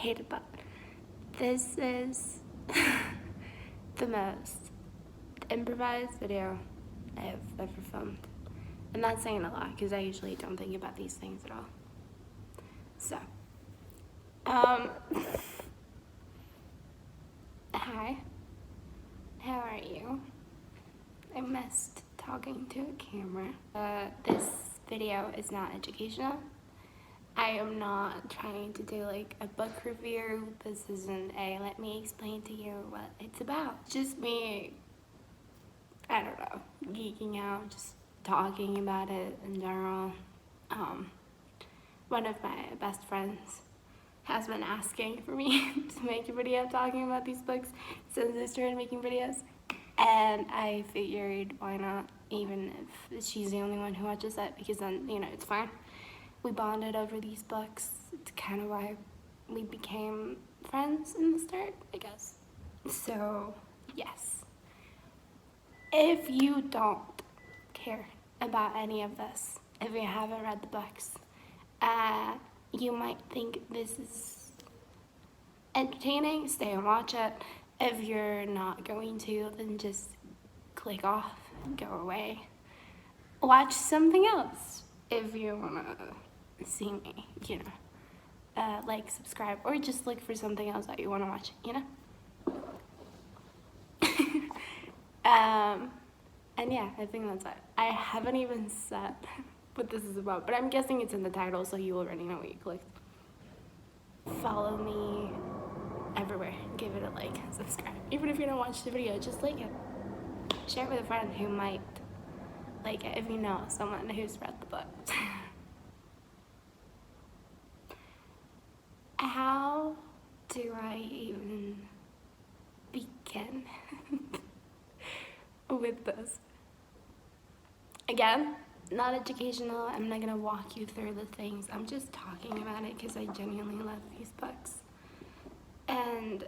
hated that. This is the most improvised video I've ever filmed. And that's saying a lot because I usually don't think about these things at all. So, hi, how are you? I missed talking to a camera. This video is not educational. I am not trying to do like a book review. This isn't a let me explain to you what it's about. It's just me, I don't know, geeking out, just talking about it in general. One of my best friends has been asking for me to make a video talking about these books since I started making videos. And I figured, why not, even if she's the only one who watches it, because then, you know, it's fine. We bonded over these books. It's kind of why we became friends in the start, I guess. So, yes. If you don't care about any of this, if you haven't read the books, you might think this is entertaining, stay and watch it. If you're not going to, then just click off and go away. Watch something else if you want to see me, you know. Like, subscribe, or just look for something else that you want to watch, you know? And yeah, I think that's it. I haven't even said what this is about, but I'm guessing it's in the title, so you already know what you clicked. Follow me everywhere. Give it a like, subscribe. Even if you don't watch the video, just like it. Share it with a friend who might like it if you know someone who's read the book. How do I even begin with this? Again, not educational. I'm not gonna walk you through the things. I'm just talking about it because I genuinely love these books. And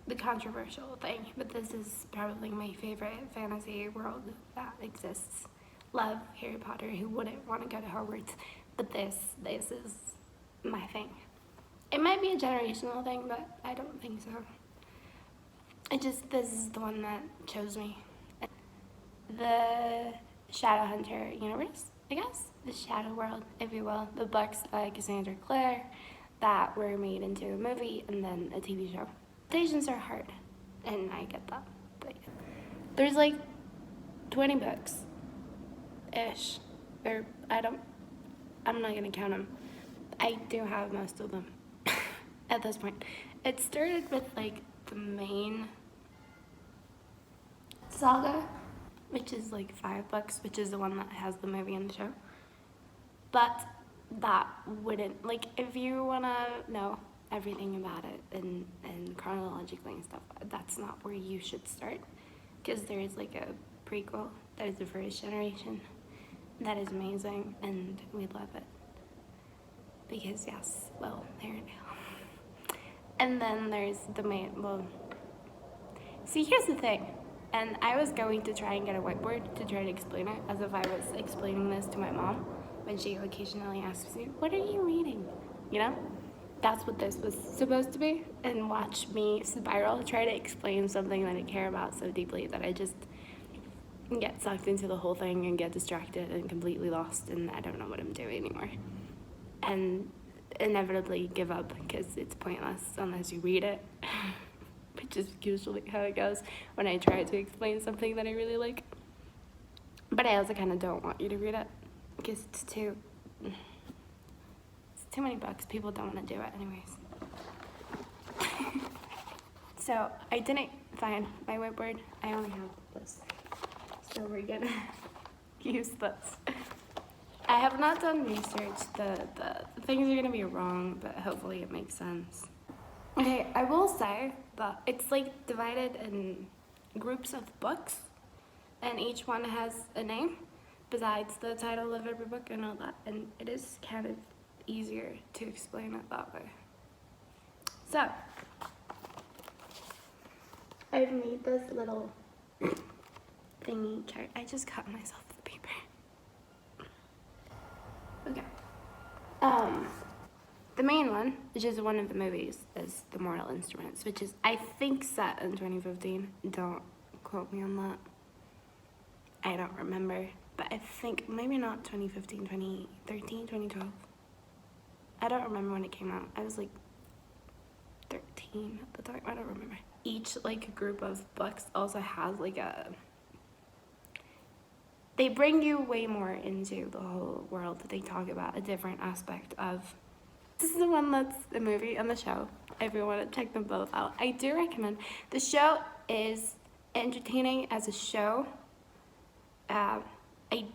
the controversial thing, but this is probably my favorite fantasy world that exists. Love Harry Potter. Who wouldn't want to go to Hogwarts? But this is my thing. It might be a generational thing, but I don't think so. This is the one that chose me. The Shadowhunter universe, I guess? The Shadow World, if you will. The books by Cassandra Clare that were made into a movie and then a TV show. Adaptations are hard, and I get that. But yeah. There's like 20 books-ish. I'm not gonna count them. I do have most of them at this point. It started with like the main saga, which is like 5 books, which is the one that has the movie and the show. But that wouldn't, like, if you wanna know everything about it and chronologically and stuff, that's not where you should start, because there's like a prequel that is the first generation that is amazing, and we love it because yes, well, there you go. And then there's the main, well, see, here's the thing. And I was going to try and get a whiteboard to try to explain it, as if I was explaining this to my mom when she occasionally asks me, what are you reading? You know? That's what this was supposed to be. And watch me spiral, try to explain something that I care about so deeply that I just get sucked into the whole thing and get distracted and completely lost, and I don't know what I'm doing anymore. And inevitably give up because it's pointless unless you read it. Which is usually how it goes when I try to explain something that I really like. But I also kind of don't want you to read it because it's too many books. People don't want to do it anyways. So I didn't find my whiteboard. I only have this. So we're gonna use this. I have not done research. The things are gonna be wrong, but hopefully it makes sense. Okay, I will say that it's like divided in groups of books, and each one has a name besides the title of every book and all that, and it is kind of easier to explain it that way. So, I've made this little thingy chart. I just cut myself the paper. Okay. The main one, which is one of the movies, is The Mortal Instruments, which is, I think, set in 2015. Don't quote me on that. I don't remember. But I think maybe not 2015, 2013, 2012. I don't remember when it came out. I was like 13 at the time. I don't remember. Each like group of books also has like they bring you way more into the whole world. That they talk about a different aspect of. This is the one that's the movie and the show. If you want to check them both out, I do recommend. The show is entertaining as a show. I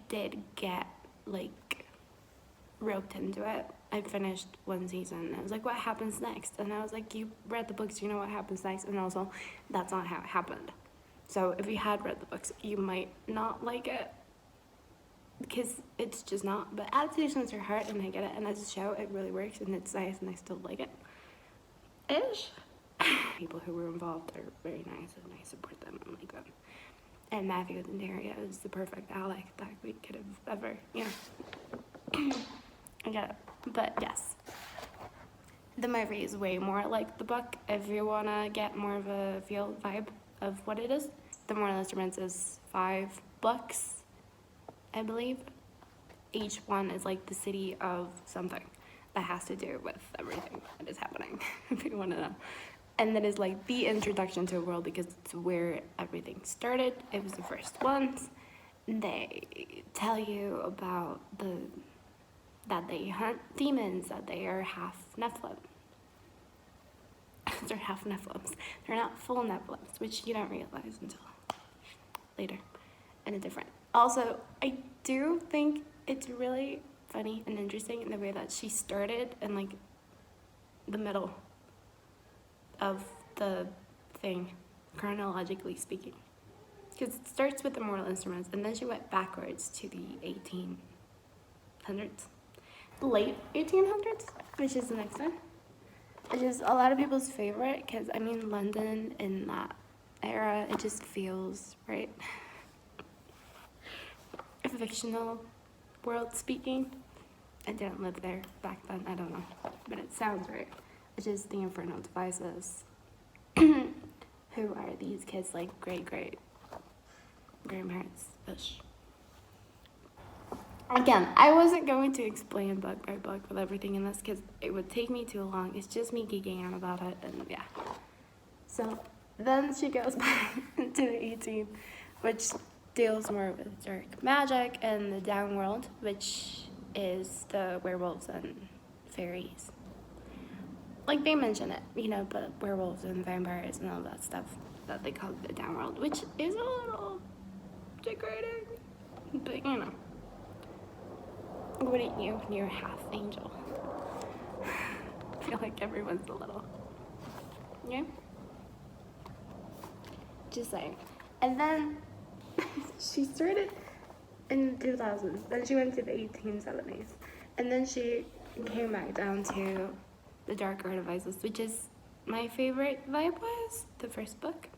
did get like roped into it. I finished one season and I was like, what happens next? And I was like, you read the books, you know what happens next. And also, that's not how it happened. So if you had read the books, you might not like it because it's just not. But adaptations are hard and I get it. And as a show, it really works and it's nice and I still like it. Ish. People who were involved are very nice and I support them and like them. And Matthew Dendaria is the perfect Alec that we could have ever, you know. I get it. But yes. The movie is way more like the book if you want to get more of a feel vibe of what it is. The Mortal Instruments is 5 books, I believe. Each one is like the city of something that has to do with everything that is happening, if you want to know. And that is like the introduction to a world because it's where everything started. It was the first ones. They tell you about that they hunt demons, that they are half Nephilim. They're half Nephilims. They're not full Nephilims, which you don't realize until later in a different. Also, I do think it's really funny and interesting in the way that she started in like the middle of the thing, chronologically speaking. Because it starts with the Mortal Instruments, and then she went backwards to the 1800s. Late 1800s, which is the next one. Which is a lot of people's favorite, because, I mean, London in that era, it just feels right. A fictional world speaking. I didn't live there back then, I don't know. But it sounds right. Which is the Infernal Devices, who are these kids' like great-grandparents-ish. Again, I wasn't going to explain book by book with everything in this because it would take me too long. It's just me geeking out about it, and yeah. So then she goes back into the 18, which deals more with dark magic and the downworld, which is the werewolves and fairies. Like they mention it, you know, but werewolves and vampires and all that stuff that they call the downworld, which is a little degrading, but you know, wouldn't you when you're half angel? I feel like everyone's a little, yeah? Just saying. And then she started in 2000s, then she went to the 1870s, and then she came back down to the Darker Devices, which is my favorite vibe-wise, the first book,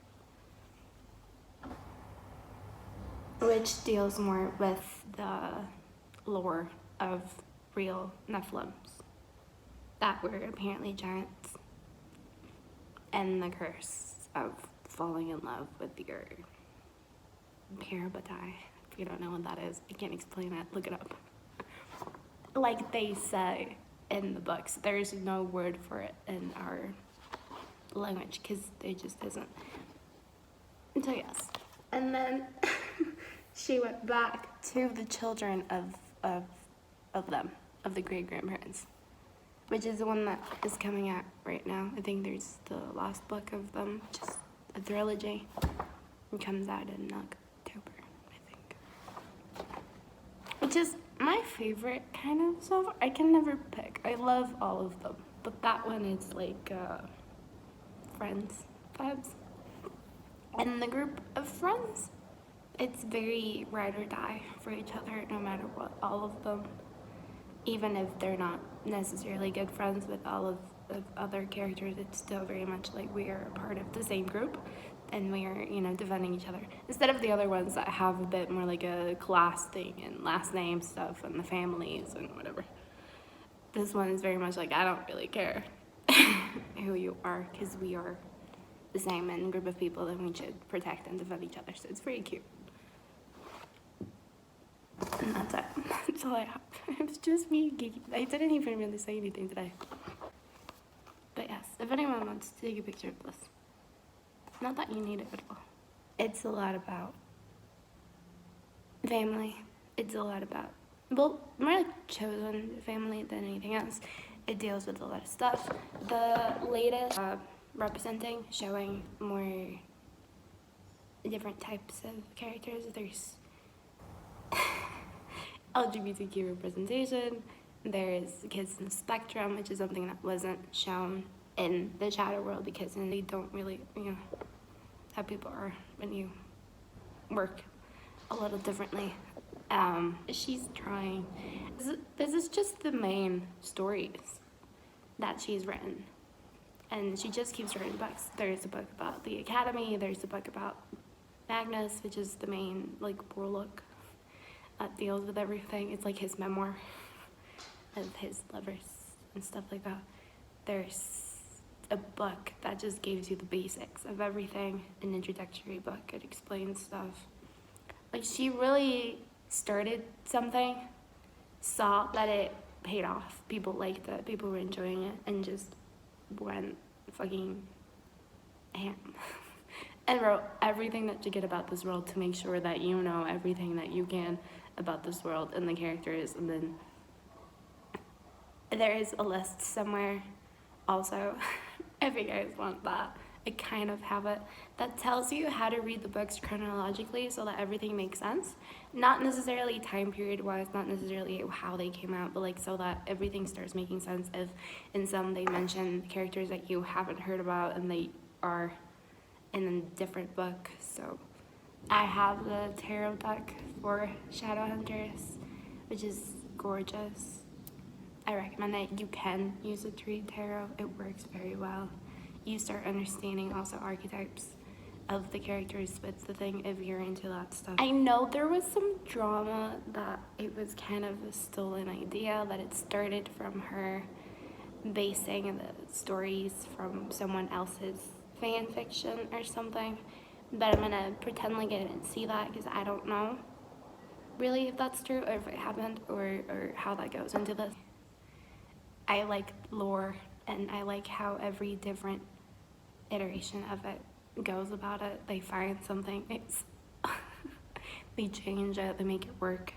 which deals more with the lore of real Nephilims that were apparently giants and the curse of falling in love with your Parabatai. If you don't know what that is, I can't explain it, look it up. Like they say in the books, there's no word for it in our language because there just isn't. So yes, and then she went back to the children of them, of the great grandparents, which is the one that is coming out right now. I think there's the last book of them, which is a trilogy. It comes out in October, I think. Which is my favorite kind of so far. I can never pick. I love all of them. But that one is like friends vibes. And the group of friends, it's very ride or die for each other no matter what, all of them. Even if they're not necessarily good friends with all of the other characters, it's still very much like we are a part of the same group and we are, you know, defending each other. Instead of the other ones that have a bit more like a class thing and last name stuff and the families and whatever. This one is very much like, I don't really care who you are, because we are the same and group of people that we should protect and defend each other. So it's very cute. And that's it. That's all I have. It's just me geeky. I didn't even really say anything today. But yes, if anyone wants to take a picture of this, not that you need it at all. It's a lot about family. It's a lot about, well, more like chosen family than anything else. It deals with a lot of stuff. The latest representing, showing more different types of characters. There's LGBTQ representation. There's kids in the spectrum, which is something that wasn't shown in the shadow world, because they don't really, how people are when you work a little differently. She's trying. This is just the main stories that she's written, and she just keeps writing books. There's a book about the academy. There's a book about Magnus, which is the main warlock that deals with everything. It's like his memoir of his lovers and stuff like that. There's a book that just gives you the basics of everything, an introductory book. It explains stuff. Like, she really started something, saw that it paid off, people liked it, people were enjoying it, and just went fucking ham and wrote everything that you get about this world to make sure that you know everything that you can about this world and the characters. And then there is a list somewhere also, if you guys want that. I kind of have it, that tells you how to read the books chronologically so that everything makes sense. Not necessarily time period wise, not necessarily how they came out, but like so that everything starts making sense. If in some they mention characters that you haven't heard about and they are in a different book. So I have the tarot deck for Shadowhunters, which is gorgeous. I recommend it. You can use it to read tarot. It works very well. You start understanding also archetypes of the characters with the thing if you're into that stuff. I know there was some drama that it was kind of a stolen idea, that it started from her basing the stories from someone else's fan fiction or something, but I'm gonna pretend like I didn't see that, because I don't know really if that's true or if it happened or how that goes into this. I like lore, and I like how every different iteration of it goes about it. They find something, they change it, they make it work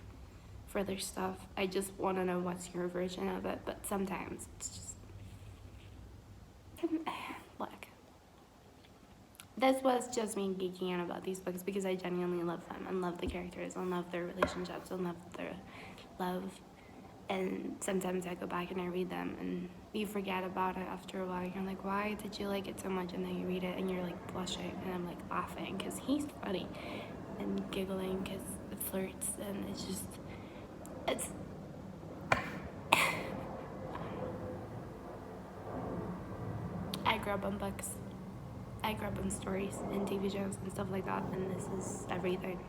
for their stuff. I just want to know what's your version of it, but sometimes it's just, look, this was just me geeking out about these books because I genuinely love them and love the characters and love their relationships and love their love. And sometimes I go back and I read them and you forget about it after a while. You're like, why did you like it so much? And then you read it and you're like blushing, and I'm like laughing because he's funny, and giggling because it flirts, and it's I grew up on books. I grew up on stories and TV shows and stuff like that, and this is everything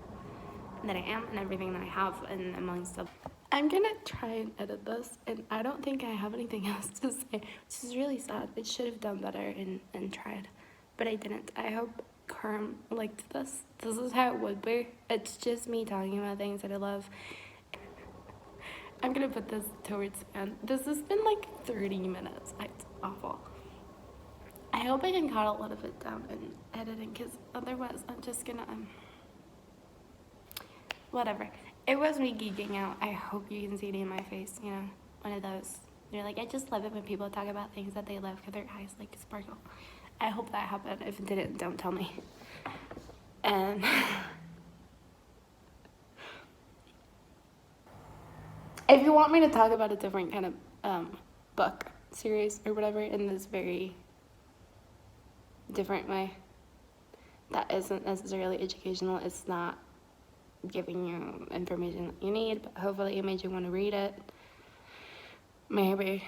that I am and everything that I have, and amongst stuff. I'm gonna try and edit this, and I don't think I have anything else to say, which is really sad. I should have done better and tried, but I didn't. I hope Carm liked this. This is how it would be. It's just me talking about things that I love. I'm gonna put this towards the end. This has been like 30 minutes. It's awful. I hope I can cut a lot of it down in editing, because otherwise I'm just gonna whatever. It was me geeking out. I hope you can see it in my face, you know, one of those. You're like, I just love it when people talk about things that they love because their eyes like sparkle. I hope that happened. If it didn't, don't tell me. And if you want me to talk about a different kind of book series or whatever in this very different way that isn't necessarily educational, it's not giving you information that you need, but hopefully it made you want to read it, maybe.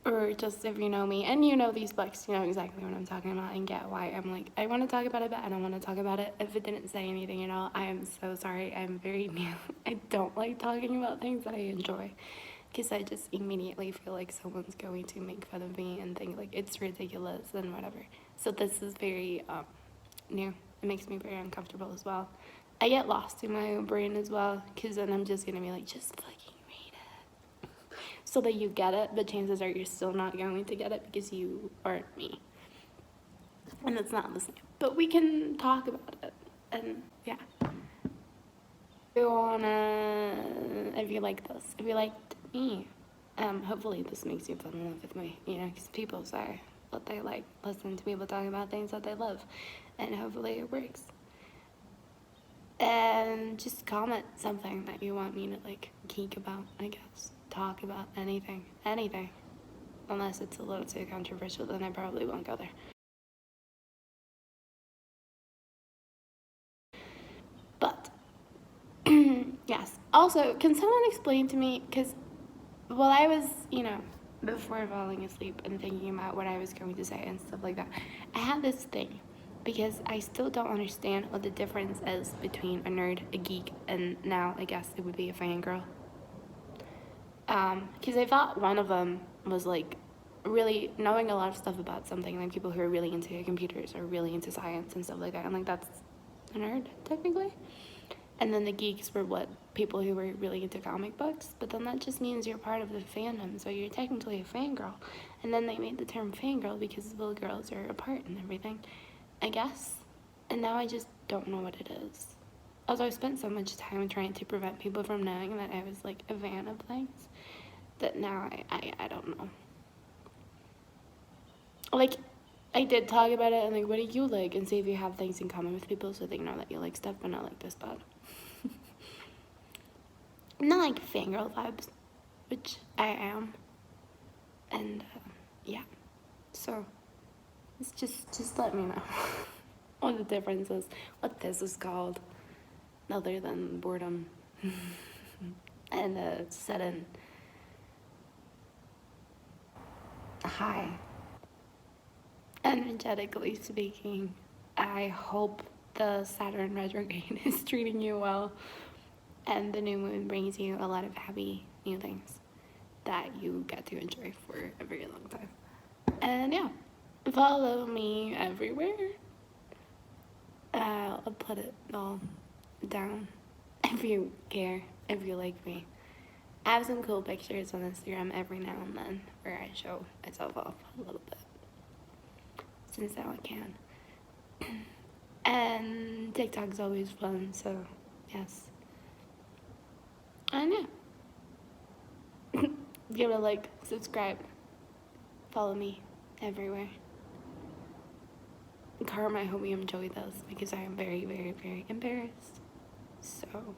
Or just if you know me and you know these books, you know exactly what I'm talking about and get why I'm like, I want to talk about it, but I don't want to talk about it. If it didn't say anything at all, I am so sorry. I'm very new. I don't like talking about things that I enjoy. because I just immediately feel like someone's going to make fun of me and think like it's ridiculous and whatever. So this is very new. It makes me very uncomfortable as well. I get lost in my own brain as well, because then I'm just gonna be like, just fucking read it, so that you get it, but chances are you're still not going to get it because you aren't me. And it's not the same. But we can talk about it. And yeah. If you like this, if you liked me, hopefully this makes you fall in love with me, you know, because people say what they like, listen to people talk about things that they love, and hopefully it works. And just comment something that you want me to like geek about, I guess. Talk about anything. Unless it's a little too controversial, then I probably won't go there. But yes. Also, can someone explain to me, because while I was, you know, before falling asleep and thinking about what I was going to say and stuff like that, I had this thing, because I still don't understand what the difference is between a nerd, a geek, and now I guess it would be a fangirl. Because I thought one of them was like really knowing a lot of stuff about something, like people who are really into computers or really into science and stuff like that. I'm like, that's a nerd, technically. And then the geeks were what, people who were really into comic books, but then that just means you're part of the fandom, so you're technically a fangirl. And then they made the term fangirl because little girls are apart and everything, I guess. And now I just don't know what it is. Also, I spent so much time trying to prevent people from knowing that I was like a fan of things, that now I don't know. Like, I did talk about it and like, what do you like? And see if you have things in common with people so they know that you like stuff, but not like this bad. Not like fangirl vibes, which I am. And yeah, so it's just let me know what the difference is, what this is called, other than boredom and sudden high. Energetically speaking, I hope the Saturn retrograde is treating you well, and the new moon brings you a lot of happy new things that you get to enjoy for a very long time. And yeah, follow me everywhere. I'll put it all down if you care, if you like me. I have some cool pictures on Instagram every now and then where I show myself off a little bit, since now I can. And TikTok's always fun, so yes. And yeah. Give it a like, subscribe, follow me everywhere. Karma, I hope you enjoy this, because I am very, very, very embarrassed. So,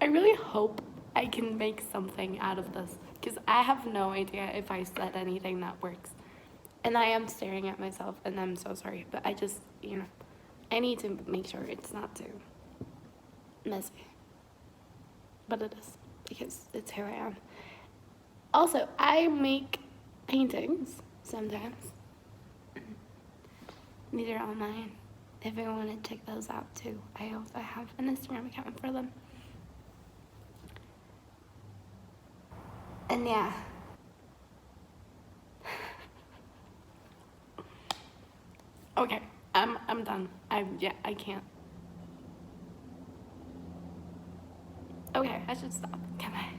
I really hope I can make something out of this, because I have no idea if I said anything that works. And I am staring at myself, and I'm so sorry, but I just, you know, I need to make sure it's not too messy. But it is, because it's who I am. Also, I make paintings sometimes. These are all mine. If you want to check those out too, I also have an Instagram account for them. And yeah. Okay, I'm done. I can't. Okay, I should stop. Can I?